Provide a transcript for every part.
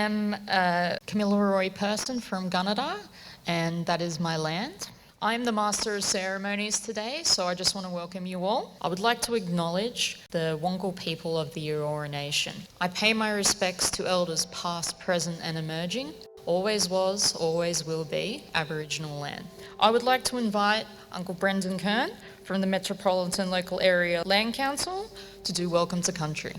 am a Kamilaori person from Gunnedah, and that is my land. I'm the Master of Ceremonies today, so I just want to welcome you all. I would like to acknowledge the Wongal people of the Eora Nation. I pay my respects to elders past, present and emerging. Always was, always will be Aboriginal land. I would like to invite Uncle Brendan Kern from the Metropolitan Local Area Land Council to do Welcome to Country.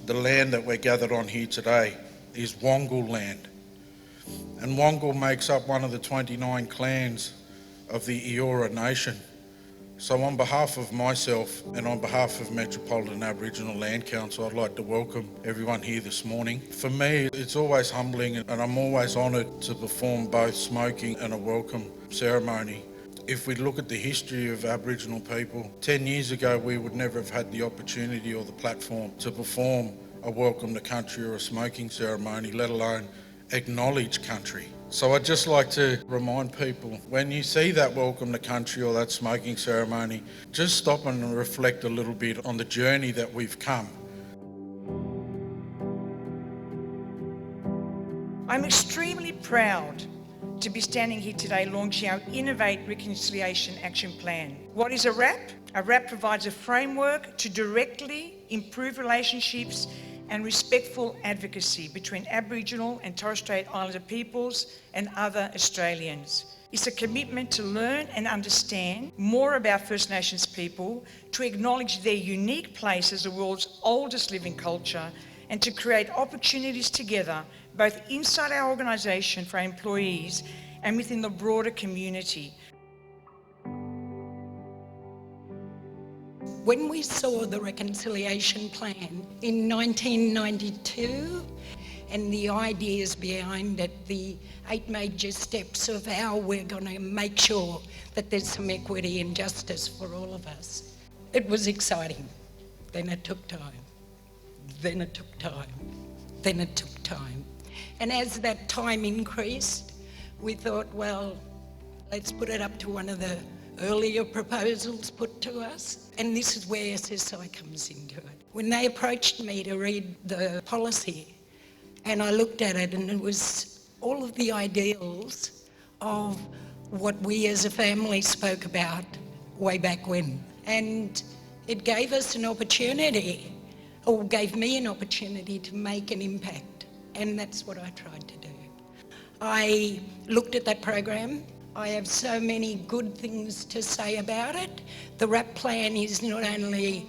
The land that we're gathered on here today is Wongal land. And Wongal makes up one of the 29 clans of the Eora Nation. So on behalf of myself and on behalf of Metropolitan Aboriginal Land Council, I'd like to welcome everyone here this morning. For me, it's always humbling and I'm always honoured to perform both smoking and a welcome ceremony. If we look at the history of Aboriginal people, 10 years ago we would never have had the opportunity or the platform to perform a welcome to country or a smoking ceremony, let alone acknowledge country. So I'd just like to remind people, when you see that welcome to country or that smoking ceremony, just stop and reflect a little bit on the journey that we've come. I'm extremely proud to be standing here today launching our Innovate Reconciliation Action Plan. What is a RAP? A RAP provides a framework to directly improve relationships and respectful advocacy between Aboriginal and Torres Strait Islander peoples and other Australians. It's a commitment to learn and understand more about First Nations people, to acknowledge their unique place as the world's oldest living culture, and to create opportunities together, both inside our organisation for our employees and within the broader community. When we saw the Reconciliation Plan in 1992 and the ideas behind it, the 8 major steps of how we're going to make sure that there's some equity and justice for all of us, it was exciting. Then it took time. Then it took time. Then it took time. And as that time increased, we thought, well, let's put it up to one of the earlier proposals put to us, and this is where SSI comes into it. When they approached me to read the policy, and I looked at it, and it was all of the ideals of what we as a family spoke about way back when. And it gave us an opportunity, or gave me an opportunity to make an impact, and that's what I tried to do. I looked at that program. I have so many good things to say about it. The RAP plan is not only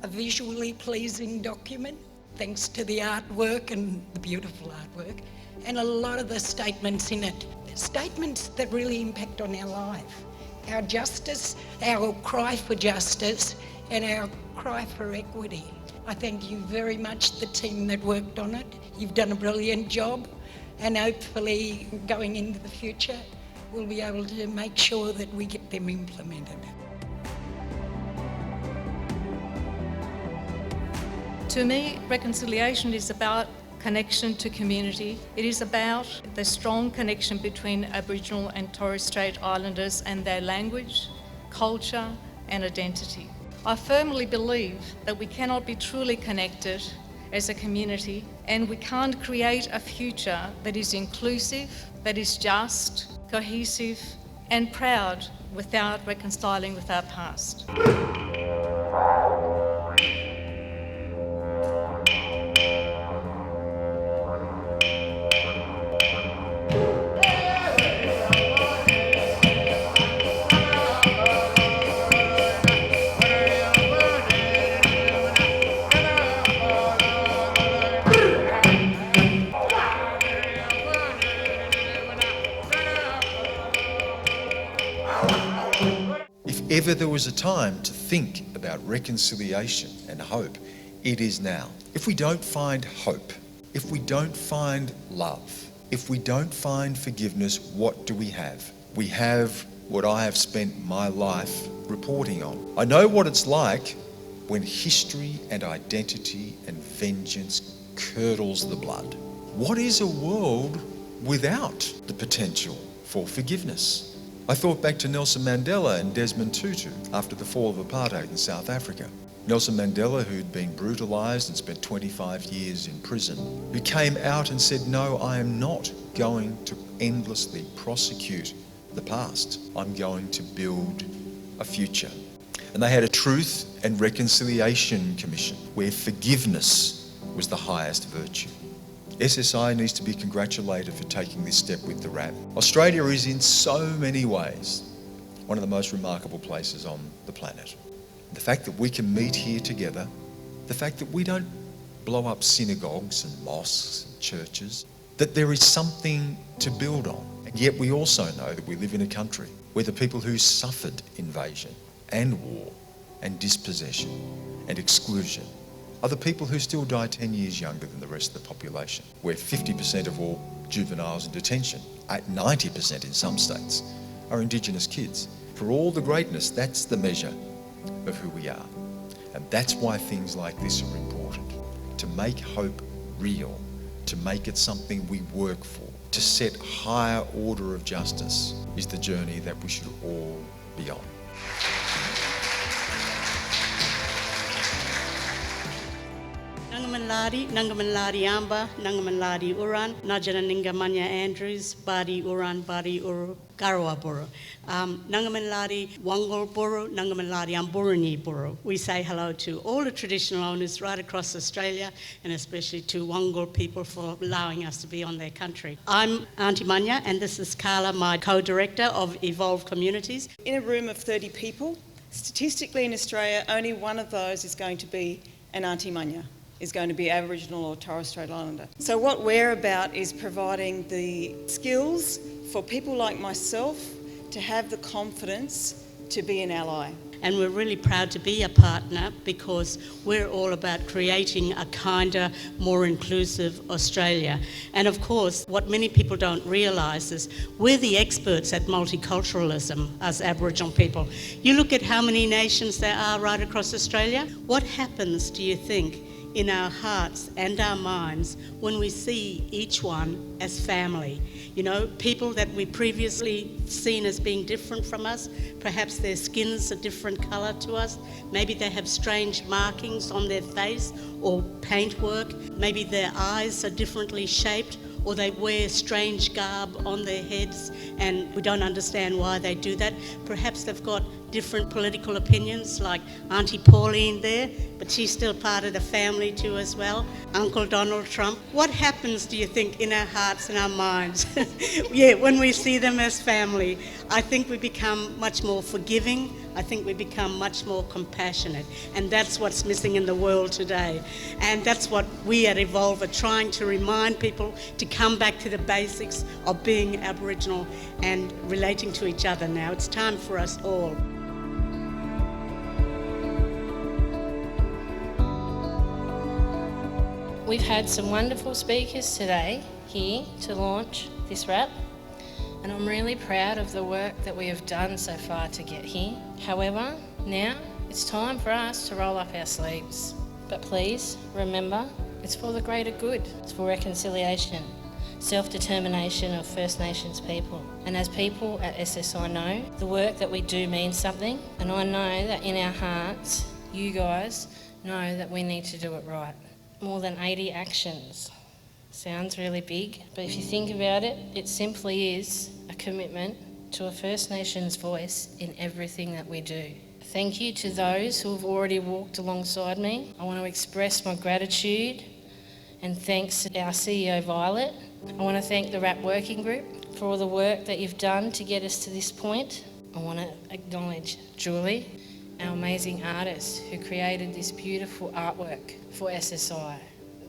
a visually pleasing document, thanks to the artwork and the beautiful artwork, and a lot of the statements in it, statements that really impact on our life, our justice, our cry for justice, and our cry for equity. I thank you very much, the team that worked on it. You've done a brilliant job, and hopefully going into the future, we'll be able to make sure that we get them implemented. To me, reconciliation is about connection to community. It is about the strong connection between Aboriginal and Torres Strait Islanders and their language, culture and identity. I firmly believe that we cannot be truly connected as a community, and we can't create a future that is inclusive, that is just, cohesive and proud without reconciling with our past. If ever there was a time to think about reconciliation and hope, it is now. If we don't find hope, if we don't find love, if we don't find forgiveness, what do we have? We have what I have spent my life reporting on. I know what it's like when history and identity and vengeance curdles the blood. What is a world without the potential for forgiveness? I thought back to Nelson Mandela and Desmond Tutu after the fall of apartheid in South Africa. Nelson Mandela, who'd been brutalised and spent 25 years in prison, who came out and said, no, I am not going to endlessly prosecute the past. I'm going to build a future. And they had a Truth and Reconciliation Commission where forgiveness was the highest virtue. SSI needs to be congratulated for taking this step with the RAP. Australia is in so many ways one of the most remarkable places on the planet. The fact that we can meet here together, the fact that we don't blow up synagogues and mosques and churches, that there is something to build on. And yet we also know that we live in a country where the people who suffered invasion and war and dispossession and exclusion are the people who still die 10 years younger than the rest of the population, where 50% of all juveniles in detention, at 90% in some states, are Indigenous kids. For all the greatness, that's the measure of who we are. And that's why things like this are important. To make hope real, to make it something we work for, to set higher order of justice is the journey that we should all be on. Nangamanladi Amba, Nangamanladi Uran, Najananinga Munya Andrews, Badi Uran, Badi Uru, Garawa Buru. Nangamanladi Wangal Buru, Nangamanladi Amburani Buru. We say hello to all the traditional owners right across Australia and especially to Wangal people for allowing us to be on their country. I'm Aunty Munya and this is Carla, my co-director of Evolve Communities. In a room of 30 people, statistically in Australia, only one of those is going to be an Aunty Munya, is going to be Aboriginal or Torres Strait Islander. So what we're about is providing the skills for people like myself to have the confidence to be an ally. And we're really proud to be a partner because we're all about creating a kinder, more inclusive Australia. And of course, what many people don't realise is we're the experts at multiculturalism as Aboriginal people. You look at how many nations there are right across Australia. What happens, do you think, in our hearts and our minds when we see each one as family? You know, people that we previously seen as being different from us, perhaps their skin's a different colour to us, maybe they have strange markings on their face or paintwork, maybe their eyes are differently shaped, or they wear strange garb on their heads and we don't understand why they do that. Perhaps they've got different political opinions, like Auntie Pauline there, but she's still part of the family too as well. Uncle Donald Trump. What happens, do you think, in our hearts and our minds? Yeah, when we see them as family, I think we become much more forgiving. I think we become much more compassionate. And that's what's missing in the world today. And that's what we at Evolve are trying to remind people to come back to the basics of being Aboriginal and relating to each other now. It's time for us all. We've had some wonderful speakers today here to launch this RAP, and I'm really proud of the work that we have done so far to get here. However, now it's time for us to roll up our sleeves. But please remember, it's for the greater good. It's for reconciliation, self-determination of First Nations people. And as people at SSI know, the work that we do means something, and I know that in our hearts, you guys know that we need to do it right. More than 80 actions. Sounds really big, but if you think about it, it simply is a commitment to a First Nations voice in everything that we do. Thank you to those who have already walked alongside me. I want to express my gratitude and thanks to our CEO Violet. I want to thank the RAP Working Group for all the work that you've done to get us to this point. I want to acknowledge Julie, our amazing artist who created this beautiful artwork for SSI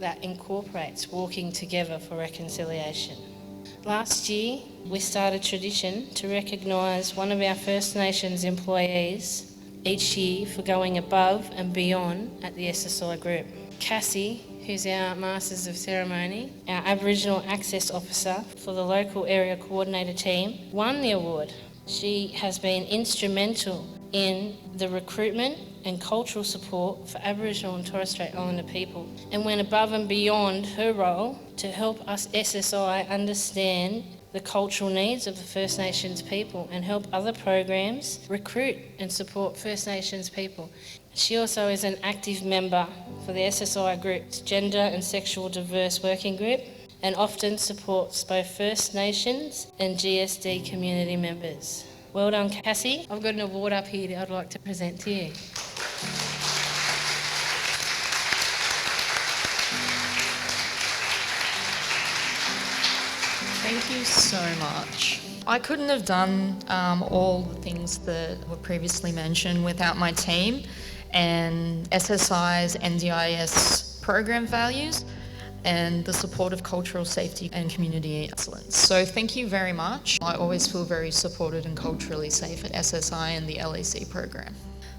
that incorporates walking together for reconciliation. Last year, we started a tradition to recognise one of our First Nations employees each year for going above and beyond at the SSI group. Cassie, who's our Masters of Ceremony, our Aboriginal Access Officer for the local area coordinator team, won the award. She has been instrumental in the recruitment and cultural support for Aboriginal and Torres Strait Islander people, and went above and beyond her role to help us SSI understand the cultural needs of the First Nations people and help other programs recruit and support First Nations people. She also is an active member for the SSI Group's Gender and Sexual Diverse Working Group and often supports both First Nations and GSD community members. Well done, Cassie. I've got an award up here that I'd like to present to you. Thank you so much. I couldn't have done all the things that were previously mentioned without my team and SSI's NDIS program values and the support of cultural safety and community excellence. So thank you very much. I always feel very supported and culturally safe at SSI and the LEC program.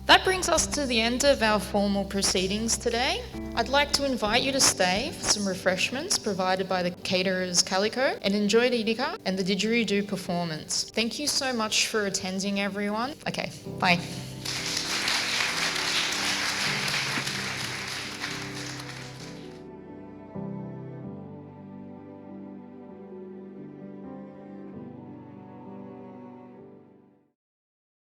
That brings us to the end of our formal proceedings today. I'd like to invite you to stay for some refreshments provided by the caterers Calico and enjoy the Idika and the Didgeridoo performance. Thank you so much for attending, everyone. Okay, bye.